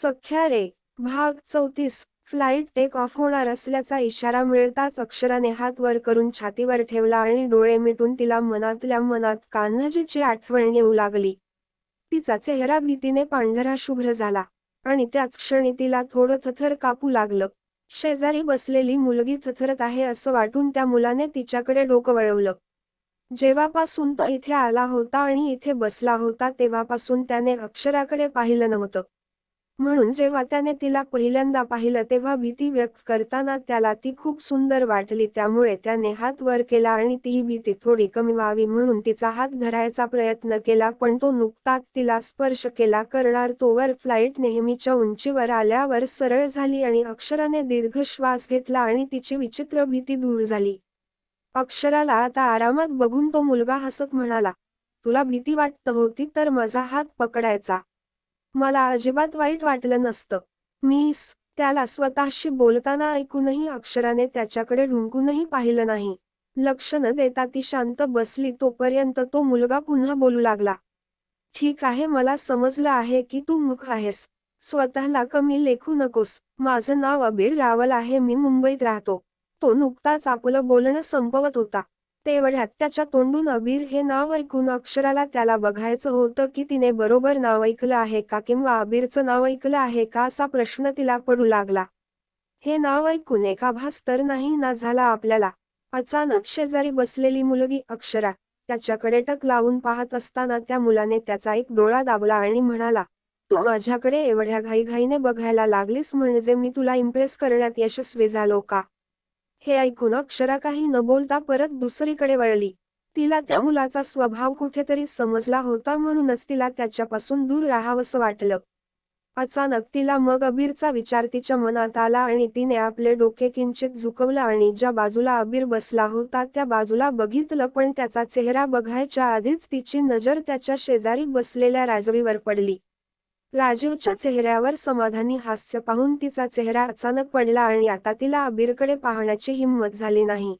सख्या रे भाग 34 flight take off होणार असल्याचा इशारा मिळताच अक्षराने हात वर करून छातीवर ठेवला आणि डोळे मिटून तिला मनातल्या मनात कान्हाजीची आठवण येऊ लागली. तिचा चेहरा भीतीने पांढरा शुभ्र झाला आणि त्याच क्षणी तिला थोडं थरथर कापू लागलं. शेजारी बसलेली मुलगी थरथरत आहे असं वाटून त्या मुलाने तिच्याकडे डोकं वळवलं. जेव्हापासून तो इथे आला होता आणि इथे बसला होता तेव्हापासून त्याने अक्षराकडे पाहिलं नव्हतं. म्हणून जेव्हा त्याने तिला पहिल्यांदा पाहिलं तेव्हा भीती व्यक्त करताना त्याला ती खूप सुंदर वाटली. त्यामुळे त्याने हात वर केला आणि ती भीती थोडी कमी व्हावी म्हणून तिचा हात धरायचा प्रयत्न केला, पण तो नुकताच तिला स्पर्श केला करणार तोवर फ्लाईट नेहमीच्या उंचीवर आल्यावर सरळ झाली आणि अक्षराने दीर्घ श्वास घेतला आणि तिची विचित्र भीती दूर झाली. अक्षराला आता आरामात बघून तो मुलगा हसत म्हणाला, तुला भीती वाटत होती तर माझा हात पकडायचा. मला अजिबात वाईट वाटलं नसतं. त्याला स्वतःशी बोलताना ऐकूनही अक्षराने त्याच्याकडे ढुंकूनही पाहिलं नाही. लक्ष न देता ती शांत बसली तोपर्यंत तो मुलगा पुन्हा बोलू लागला. ठीक आहे, मला समजलं आहे की तू मूर्ख आहेस. स्वतःला कमी लेखू नकोस. माझं नाव अबीर रावल आहे, मी मुंबईत राहतो. तो नुकताच आपलं बोलणं संपवत होता. तेवढ्यात त्याच्या तोंडून अबीर हे नाव ऐकून अक्षराला त्याला बघायचं होतं की तिने बरोबर नाव ऐकलं आहे का किंवा अबीरचं नाव ऐकलं आहे का असा प्रश्न तिला पडू लागला. हे नाव ऐकून एक आभास तर नाही ना झाला आपल्याला? अचानक शेजारी बसलेली मुलगी अक्षरा त्याच्याकडे टक लावून पाहत असताना त्या मुलाने त्याचा एक डोळा दाबला आणि म्हणाला, तू माझ्याकडे एवढ्या घाईघाईने बघायला लागलीस म्हणजे मी तुला इम्प्रेस करण्यात यशस्वी झालो का? हे ऐकून अक्षरा काही न बोलता परत दुसरीकडे वळली. तिला त्या मुलाचा स्वभाव कुठेतरी समजला होता म्हणूनच तिला त्याच्यापासून दूर राहावंसं वाटलं. अचानक तिला मग अबीरचा विचार तिच्या मनात आला आणि तिने आपले डोके किंचित झुकवलं आणि ज्या बाजूला अबीर बसला होता त्या बाजूला बघितलं, पण त्याचा चेहरा बघायच्या आधीच तिची नजर त्याच्या शेजारी बसलेल्या राजवीवर पडली. राजीवच्या चेहऱ्यावर समाधानी हास्य पाहून तिचा चेहरा अचानक पडला आणि आता तिला अबीरकडे पाहण्याची हिंमत झाली नाही.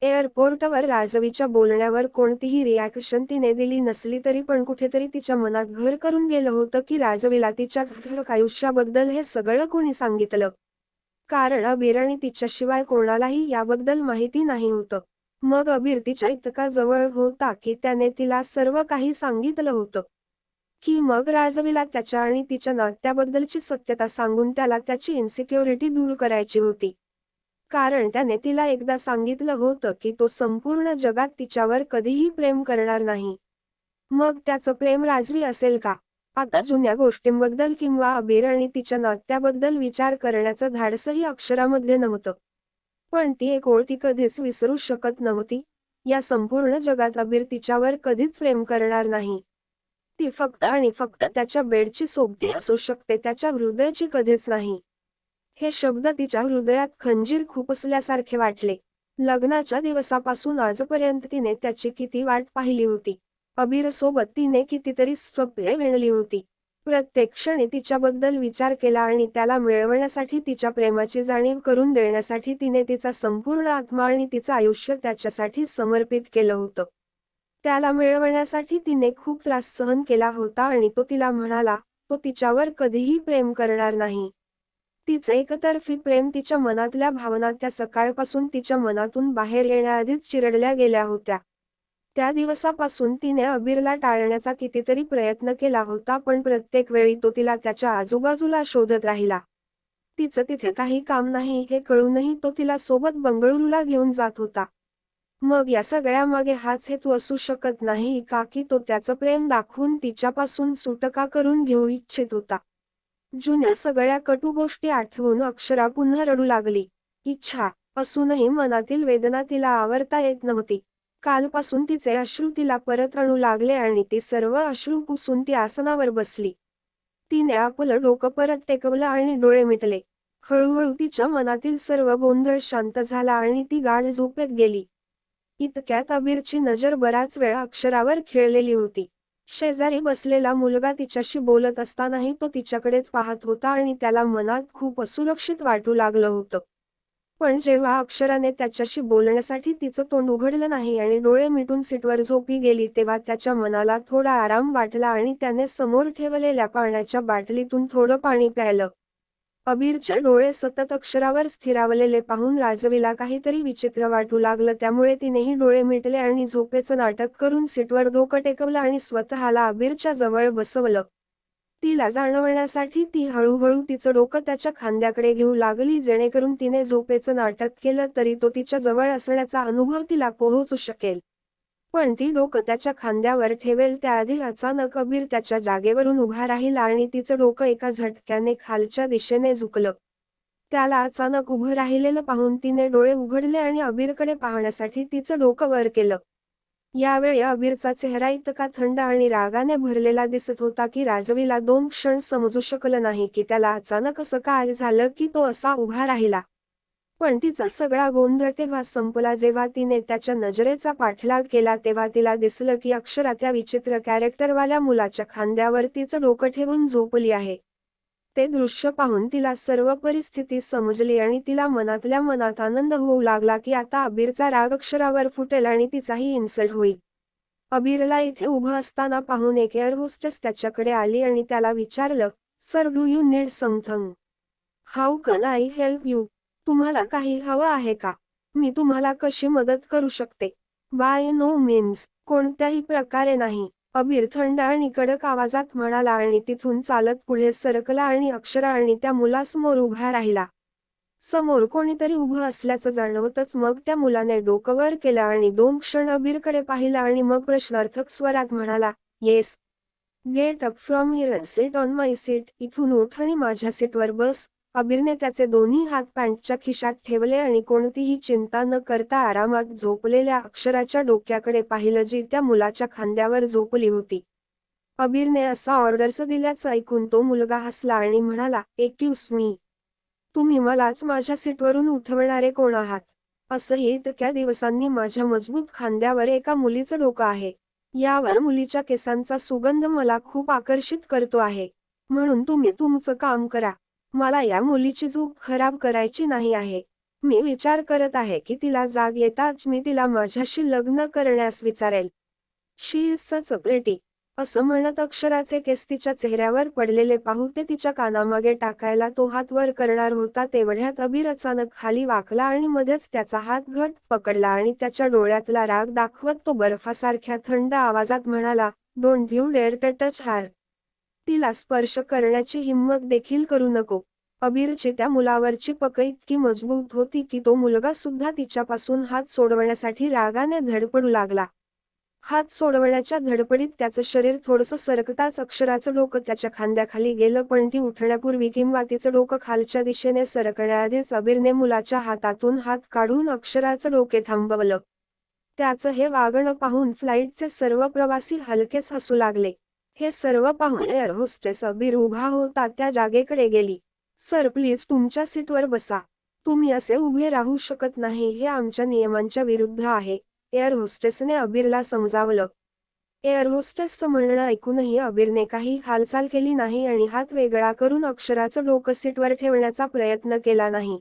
एअरपोर्टवर राजवीच्या बोलण्यावर कोणतीही रिॲक्शन तिने दिली नसली तरी पण कुठेतरी तिच्या मनात घर करून गेलं होतं की राजवीला तिच्या आयुष्याबद्दल हे सगळं कोणी सांगितलं. कारण अबीर आणि तिच्याशिवाय कोणालाही याबद्दल माहिती नाही होतं. मग अबीर तिच्या इतका जवळ होता की त्याने तिला सर्व काही सांगितलं होतं. की मग राजवीला त्याच्या आणि तिच्या नात्याबद्दलची सत्यता सांगून त्याला त्याची इन्सिक्युरिटी दूर करायची होती. कारण त्याने तिला एकदा सांगितलं होतं की तो संपूर्ण जगात तिच्यावर कधीही प्रेम करणार नाही. मग त्याचं प्रेम राजवी असेल का? आता जुन्या गोष्टींबद्दल किंवा अबीर आणि तिच्या नात्याबद्दल विचार करण्याचं धाडसही अक्षरामध्ये नव्हतं. पण ती एक ओळ ती कधीच विसरू शकत नव्हती. या संपूर्ण जगात अबीर तिच्यावर कधीच प्रेम करणार नाही. ती फक्त आणि फक्त त्याच्या बेडची सोबती असू शकते, त्याच्या हृदयाची कधीच नाही. हे शब्द तिच्या हृदयात खंजीर खुपसल्यासारखे वाटले. लग्नाच्या दिवसापासून आजपर्यंत तिने त्याची किती वाट पाहिली होती. अबीरसोबत तिने कितीतरी स्वप्ने विणली होती. प्रत्येक क्षणी तिच्याबद्दल विचार केला आणि त्याला मिळवण्यासाठी, तिच्या प्रेमाची जाणीव करून देण्यासाठी तिने तिचा संपूर्ण आत्मा आणि तिचं आयुष्य त्याच्यासाठी समर्पित केलं होतं. त्याला मिळवण्यासाठी तिने खूप त्रास सहन केला होता आणि तो तिला म्हणाला, तो तिच्यावर कधीही प्रेम करणार नाही. तिचं एकतर्फी प्रेम, तिच्या मनातल्या भावना त्या सकाळपासून तिच्या मनातून बाहेर येण्याआधीच चिरडल्या गेल्या होत्या. त्या दिवसापासून तिने अबीरला टाळण्याचा कितीतरी प्रयत्न केला होता, पण प्रत्येक वेळी तो तिला त्याच्या आजूबाजूला शोधत राहिला. तिचं तिथे काही काम नाही हे कळूनही तो तिला सोबत बंगळुरूला घेऊन जात होता. मग या सगळ्यामागे हाच हेतू असू शकत नाही का की तो त्याचं प्रेम दाखवून तिच्यापासून सुटका करून घेऊ इच्छित होता. जुन्या सगळ्या कटू गोष्टी आठवून अक्षरा पुन्हा रडू लागली. इच्छा असूनही मनातील वेदना तिला आवरता येत नव्हती. कालपासून तिचे अश्रू तिला परत आणू लागले आणि ती सर्व अश्रू पुसून ती आसनावर बसली. तिने आपलं डोकं परत टेकवलं आणि डोळे मिटले. हळूहळू तिच्या मनातील सर्व गोंधळ शांत झाला आणि ती गाढ झोपेत गेली. इतक्यात अबीरची नजर बराच वेळ अक्षरावर खिळलेली होती. शेजारी बसलेला मुलगा तिच्याशी बोलत असतानाही तो तिच्याकडेच पाहत होता आणि त्याला मनात खूप असुरक्षित वाटू लागलं होतं. पण जेव्हा अक्षराने त्याच्याशी बोलण्यासाठी तिचं तोंड उघडलं नाही आणि डोळे मिटून सीटवर झोपी गेली तेव्हा त्याच्या मनाला थोडा आराम वाटला आणि त्याने समोर ठेवलेल्या पाण्याच्या बाटलीतून थोडं पाणी प्यायलं. अबीरचे डोळे सतत अक्षरावर स्थिरावलेले पाहून राजवीला काहीतरी विचित्र वाटू लागलं, त्यामुळे तिनेही डोळे मिटले आणि झोपेचं नाटक करून सीटवर डोकं टेकवलं आणि स्वतःला अबीरच्या जवळ बसवलं. तिला जाणवण्यासाठी ती हळूहळू तिचं डोकं त्याच्या खांद्याकडे घेऊ लागली, जेणेकरून तिने झोपेचं नाटक केलं तरी तो तिच्या जवळ असण्याचा अनुभव तिला पोहोचू शकेल. पण ती डोकं त्याच्या खांद्यावर ठेवेल त्याआधी अचानक अबीर त्याच्या जागेवरून उभा राहिला आणि तिचं डोकं एका झटक्याने खालच्या दिशेने झुकलं. त्याला अचानक उभं राहिलेलं पाहून तिने डोळे उघडले आणि अबीरकडे पाहण्यासाठी तिचं डोकं वर केलं. यावेळी अबीरचा चेहरा इतका थंड आणि रागाने भरलेला दिसत होता की राजवीला 2 क्षण समजू शकलं नाही की त्याला अचानक असं काय झालं की तो असा उभा राहिला. पण तिचा सगळा गोंधळ तेव्हा संपला जेव्हा तिने त्याच्या नजरेचा पाठलाग केला तेव्हा तिला दिसलं की अक्षरा त्या विचित्र कॅरेक्टरवाल्या मुलाच्या खांद्यावर तिचं डोकं ठेवून झोपली आहे. ते दृश्य पाहून तिला सर्व परिस्थिती समजली आणि तिला मनातल्या मनात आनंद होऊ लागला की आता अबीरचा राग अक्षरावर फुटेल आणि तिचाही इन्सल्ट होईल. अबीरला इथे उभं असताना पाहून एक एअर होस्टेस त्याच्याकडे आली आणि त्याला विचारलं, "sir, do you need something? How can I help you?" तुम्हाला काही हवं आहे का? मी तुम्हाला कशी मदत करू शकते? बाय नो मीन्स, कोणत्याही प्रकारे नाही, अबीर थंड आणि कडक आवाजात म्हणाला आणि तिथून चालत पुढे सरकला आणि अक्षरा आणि त्या मुलासमोर उभा राहिला. समोर कोणीतरी उभं असल्याचं जाणवतच मग त्या मुलाने डोकं वर केलं आणि 2 क्षण अबीरकडे पाहिलं आणि मग प्रश्नार्थक स्वरात म्हणाला, "yes. Get up from here and sit on my seat." इथून उठ आणि माझ्या सीटवर बस. अबीरने त्याचे दोन्ही हात पॅन्टच्या खिशात ठेवले आणि कोणतीही चिंता न करता आरामात झोपलेल्या अक्षराच्या डोक्याकडे पाहिलं जी त्या मुलाच्या खांद्यावर झोपली होती. अबीरने असा ऑर्डर्स दिल्याचं ऐकून तो मुलगा हसला आणि म्हणाला, "एक्स्क्यूज मी. तुम्ही मलाच माझ्या सीटवरून उठवणारे कोण आहात? असंही इतक्या दिवसांनी माझ्या मजबूत खांद्यावर एका मुलीचं डोकं आहे. यावर मुलीच्या केसांचा सुगंध मला खूप आकर्षित करतो आहे. म्हणून तुम्ही तुमचं काम करा. मला या मुलीची झोप खराब करायची नाही आहे. मी विचार करत आहे की तिला जाग येताच मी तिला माझ्याशी लग्न करण्यास विचारेल. शी इज सच अ प्रिटी." असं म्हणत अक्षराचे केस तिच्या चेहऱ्यावर पडलेले पाहू ते तिच्या कानामागे टाकायला तो हात वर करणार होता तेवढ्यात अबीर अचानक खाली वाकला आणि मध्येच त्याचा हात घट्ट पकडला आणि त्याच्या डोळ्यातला राग दाखवत तो बर्फासारख्या थंड आवाजात म्हणाला, "don't you dare to touch her. तिला स्पर्श करण्याची हिंमत देखील करू नको." अबीरची त्या मुलावरची पकड इतकी मजबूत होती की तो मुलगा सुद्धा तिच्यापासून हात सोडवण्यासाठी रागाने धडपडू लागला. हात सोडवण्याच्या धडपडीत त्याचं शरीर थोडंसं सरकताच अक्षराचं डोकं त्याच्या खांद्याखाली गेलं पण ती उठण्यापूर्वी किंवा तिचं डोकं खालच्या दिशेने सरकण्याआधीच अबीरने मुलाच्या हातातून हात काढून अक्षराचं डोके थांबवलं. त्याचं हे वागणं पाहून फ्लाईटचे सर्व प्रवासी हलकेच हसू लागले. हे सर्व पाहून एअर होस्टेस अबीर उभा होता त्या जागेकडे गेली. "सर, प्लीज तुमच्या सीटवर बसा. तुम्ही असे उभे राहू शकत नाही, हे आमच्या नियमांच्या विरुद्ध आहे," एअर होस्टेसने अबीरला समजावलं. एअर होस्टेसचं म्हणणं ऐकूनही अबीरने काही हालचाल केली नाही आणि हात वेगळा करून अक्षराचं डोकं सीटवर ठेवण्याचा प्रयत्न केला नाही.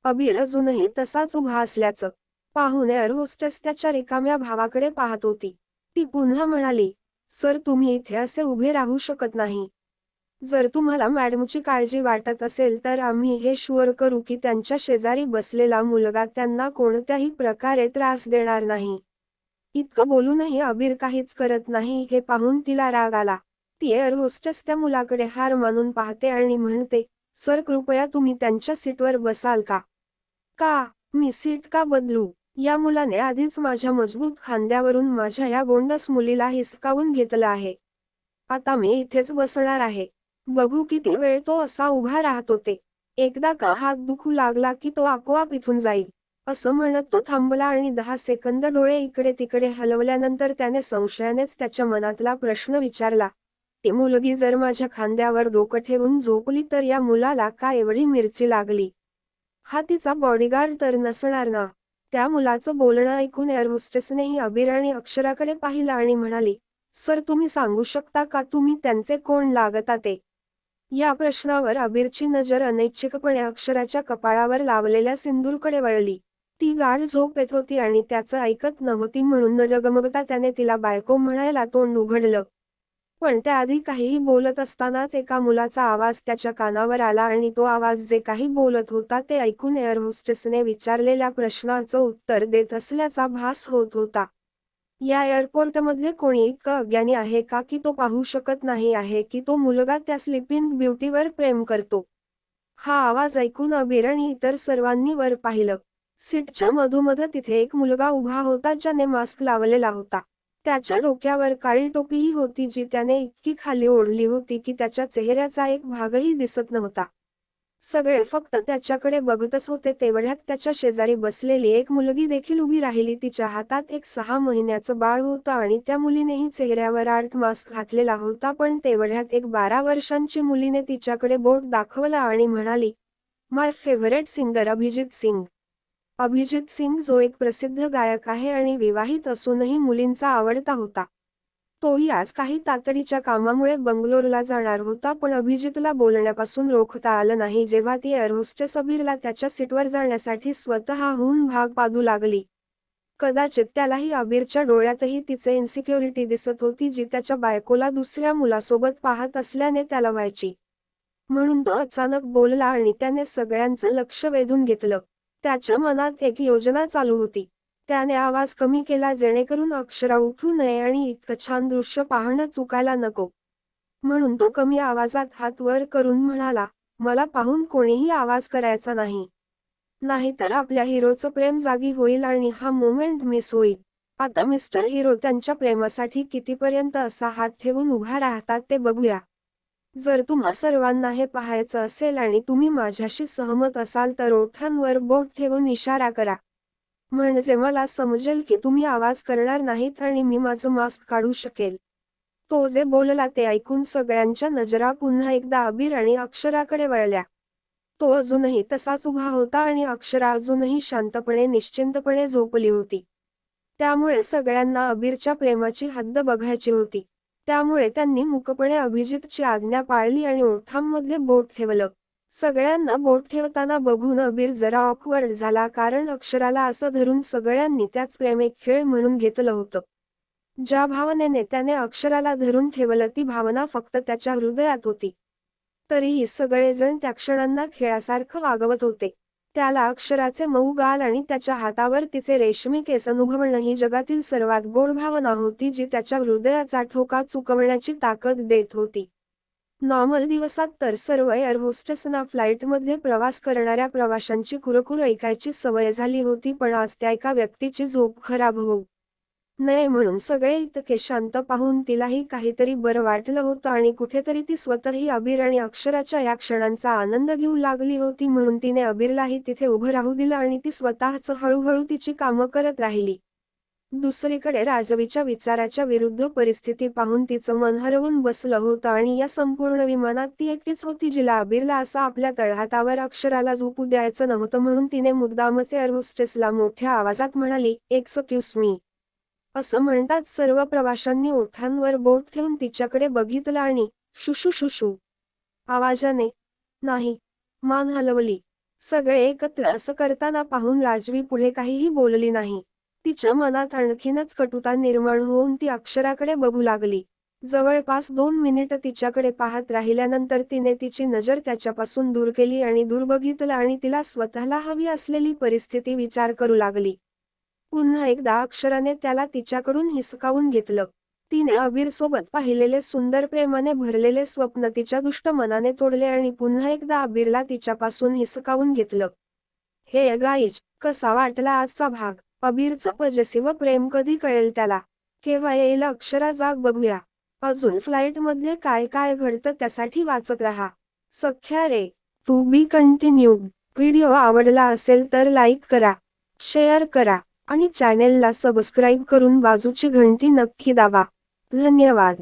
अबीर अजूनही तसाच उभा असल्याचं पाहून एअर होस्टेस त्याच्या रिकाम्या भावाकडे पाहत होती. ती पुन्हा म्हणाली, "सर, तुम्ही इथे असे उभे राहू शकत नाही. जर तुम्हाला मॅडमची काळजी वाटत असेल तर आम्ही हे शुअर करू की त्यांच्या शेजारी बसलेला मुलगा त्यांना कोणत्याही प्रकारे त्रास देणार नाही." इतकं बोलूनही अबीर काहीच करत नाही हे पाहून तिला राग आला. ती एअर होस्टेस त्या मुलाकडे हार मानून पाहते आणि म्हणते, "सर, कृपया तुम्ही त्यांच्या सीटवर बसाल का?" "का? मी सीट का बदलू? या मुलाने आधीच माझ्या मजबूत खांद्यावरून माझ्या या गोंडस मुलीला हिसकावून घेतलं आहे. आता मी इथेच बसणार आहे. बघू किती वेळ तो असा उभा राहतो ते. एकदा का हात दुखू लागला की तो आपोआप इथून जाईल." असं म्हणत तो थांबला आणि 10 सेकंद डोळे इकडे तिकडे हलवल्यानंतर त्याने संशयानेच त्याच्या मनातला प्रश्न विचारला, "ती मुलगी जर माझ्या खांद्यावर डोकं ठेवून झोपली तर या मुलाला का एवढी मिरची लागली? हा तिचा बॉडीगार्ड तर नसणार ना?" त्या मुलाचं बोलणं ऐकून एअर होस्टेसनेही अबीर आणि अक्षराकडे पाहिलं आणि म्हणाली, "सर, तुम्ही सांगू शकता का तुम्ही त्यांचे कोण लागता ते?" या प्रश्नावर अबीरची नजर अनैच्छिकपणे अक्षराच्या कपाळावर लावलेल्या सिंदूरकडे वळली. ती गाढ झोप येत होती आणि त्याचं ऐकत नव्हती म्हणून न डगमगता त्याने तिला बायको म्हणायला तोंड उघडलं. पण त्याआधी काहीही बोलत असतानाच एका मुलाचा आवाज त्याच्या कानावर आला आणि तो आवाज जे काही बोलत होता ते ऐकून एअर होस्टेसने विचारलेल्या प्रश्नाचं उत्तर देत असल्याचा भास होत होता. या एअरपोर्टमधले कोणी इतकं अज्ञानी आहे का की तो पाहू शकत नाही आहे की तो मुलगा त्या स्लीपिंग ब्युटीवर प्रेम करतो. हा आवाज ऐकून अबीर आणि इतर सर्वांनी वर पाहिलं. सीटच्या मधोमध तिथे एक मुलगा उभा होता ज्याने मास्क लावलेला होता. त्याच्या डोक्यावर काळी टोपीही होती जी त्याने इतकी खाली ओढली होती की त्याच्या चेहऱ्याचा एक भागही दिसत नव्हता. सगळे फक्त त्याच्याकडे बघतच होते. तेवढ्यात त्याच्या शेजारी बसलेली एक मुलगी देखील उभी राहिली. तिच्या हातात एक 6 महिन्याचं बाळ होतं आणि त्या मुलीनेही चेहऱ्यावर आर्ट मास्क घातलेला होता. पण तेवढ्यात एक 12 वर्षांची मुलीने तिच्याकडे बोट दाखवलं आणि म्हणाली, माय फेव्हरेट सिंगर अभिजित सिंग. अभिजित सिंग जो एक प्रसिद्ध गायक आहे आणि विवाहित असूनही मुलींचा आवडता होता. तोही आज काही तातडीच्या कामामुळे बंगलोरला जाणार होता पण अभिजितला बोलण्यापासून रोखता आलं नाही जेव्हा ती एअर होस्टेस अबीरला त्याच्या सीटवर जाण्यासाठी स्वतःहून भाग पाडू लागली. कदाचित त्यालाही अबीरच्या डोळ्यातही तिचे इन्सिक्युरिटी दिसत होती जी त्याच्या बायकोला दुसऱ्या मुलासोबत पाहत असल्याने त्याला व्हायची. म्हणून तो अचानक बोलला आणि त्याने सगळ्यांचं लक्ष वेधून घेतलं. त्याच्या मनात एक योजना चालू होती. त्याने आवाज कमी केला जेणेकरून अक्षरा उठू नये आणि इतकं छान दृश्य पाहणं चुकायला नको. म्हणून तो कमी आवाजात हात वर करून म्हणाला, मला पाहून कोणीही आवाज करायचा नाही. नाहीतर आपल्या हिरोचं प्रेम जागी होईल आणि हा मोमेंट मिस होईल. आता मिस्टर हिरो त्यांच्या प्रेमासाठी कितीपर्यंत असा हात ठेवून उभा राहतात ते बघूया. जर तुम्हा सर्वांना हे पाहायचं असेल आणि तुम्ही माझ्याशी सहमत असाल तर ओठांवर बोट ठेवून इशारा करा. म्हणजे मला समजेल की तुम्ही आवाज करणार नाहीत आणि मी माझं मास्क काढू शकेल. तो जे बोलला ते ऐकून सगळ्यांच्या नजरा पुन्हा एकदा अबीर आणि अक्षराकडे वळल्या. तो अजूनही तसाच उभा होता आणि अक्षरा अजूनही शांतपणे निश्चिंतपणे झोपली होती. त्यामुळे सगळ्यांना अबीरच्या प्रेमाची हद्द बघायची होती. त्यामुळे त्यांनी मूकपणे अभिजितची आज्ञा पाळली आणि ओठांमध्ये बोट ठेवलं. सगळ्यांना बोट ठेवताना बघून अबीर जरा ऑकवर्ड झाला कारण अक्षराला असं धरून सगळ्यांनी त्याच प्रेम एक खेळ म्हणून घेतलं होतं. ज्या भावनेने त्याने अक्षराला धरून ठेवलं ती भावना फक्त त्याच्या हृदयात होती. तरीही सगळेजण त्या क्षणांना खेळासारखं वागवत होते. त्याला अक्षराचे मऊ गाल आणि त्याच्या हातावर तिचे रेशमी केस अनुभवणं ही जगातील सर्वात गोड भावना होती जी त्याच्या हृदयाचा ठोका चुकवण्याची ताकद देत होती. नॉर्मल दिवसात तर सर्व एअर होस्टेसना फ्लाईटमध्ये प्रवास करणाऱ्या प्रवाशांची कुरकुर ऐकायची सवय झाली होती पण आज त्या एका व्यक्तीची झोप खराब होऊ नये म्हणून सगळे इतके शांत पाहून तिलाही काहीतरी बरं वाटलं होतं आणि कुठेतरी ती स्वतःही अबीर आणि अक्षराच्या या क्षणांचा आनंद घेऊ लागली होती म्हणून तिने अबीरलाही तिथे उभं राहू दिलं आणि ती स्वतःच हळूहळू तिची कामं करत राहिली. दुसरीकडे राजवीच्या विचाराच्या विरुद्ध परिस्थिती पाहून तिचं मन हरवून बसलं होतं आणि या संपूर्ण विमानात ती एकटीच होती जिला अबीरला असं आपल्या तळहातावर अक्षराला झोपू द्यायचं नव्हतं म्हणून तिने मुद्दामच एअर होस्टेसला मोठ्या आवाजात म्हणाली, एक्सक्यूज मी. असं म्हणताच सर्व प्रवाशांनी ओठांवर बोट ठेवून तिच्याकडे बघितलं आणि शुशू आवाजाने नाही मान हलवली. सगळे एकत्र असं करताना पाहून राजवी पुढे काहीही बोलली नाही. तिच्या मनात आणखीनच कटुता निर्माण होऊन ती अक्षराकडे बघू लागली. जवळपास 2 मिनिटं तिच्याकडे पाहत राहिल्यानंतर तिने तिची नजर त्याच्यापासून दूर केली आणि दूर बघितलं आणि तिला स्वतःला हवी असलेली परिस्थिती विचार करू लागली. पुन्हा एकदा अक्षराने त्याला तिच्याकडून हिसकावून घेतलं. तिने अबीरसोबत पाहिलेले सुंदर प्रेमाने भरलेले स्वप्न तिच्या दुष्ट मनाने तोडले आणि पुन्हा एकदा अबीरला तिच्यापासून हिसकावून घेतलं. हे गाईज, कसा वाटला आजचा भाग? अबीरचं पजेसिव्ह प्रेम कधी कळेल त्याला? केव्हा येईल अक्षरा जाग बघूया. अजून फ्लाईटमध्ये काय काय घडतं त्यासाठी वाचत रहा. सख्या रे. To be continued. व्हिडिओ आवडला असेल तर लाईक करा, शेअर करा आणि चॅनेलला सबस्क्राईब करून बाजूची घंटी नक्की दाबा. धन्यवाद.